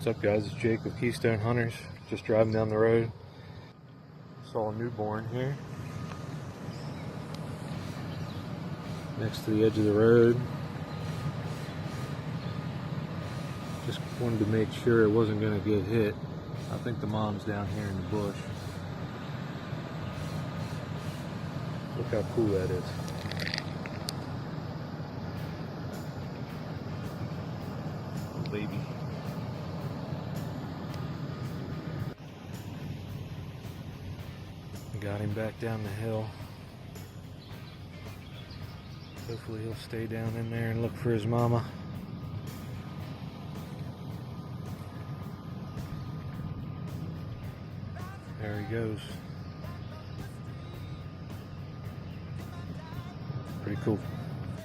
What's up, guys? It's Jake with Keystone Hunters. Just driving down the road. Saw a newborn here next to the edge of the road. Just wanted to make sure it wasn't going to get hit. I think the mom's down here in the bush. Look how cool that is. Little baby. Got him back down the hill. Hopefully he'll stay down in there and look for his mama. There he goes. Pretty cool.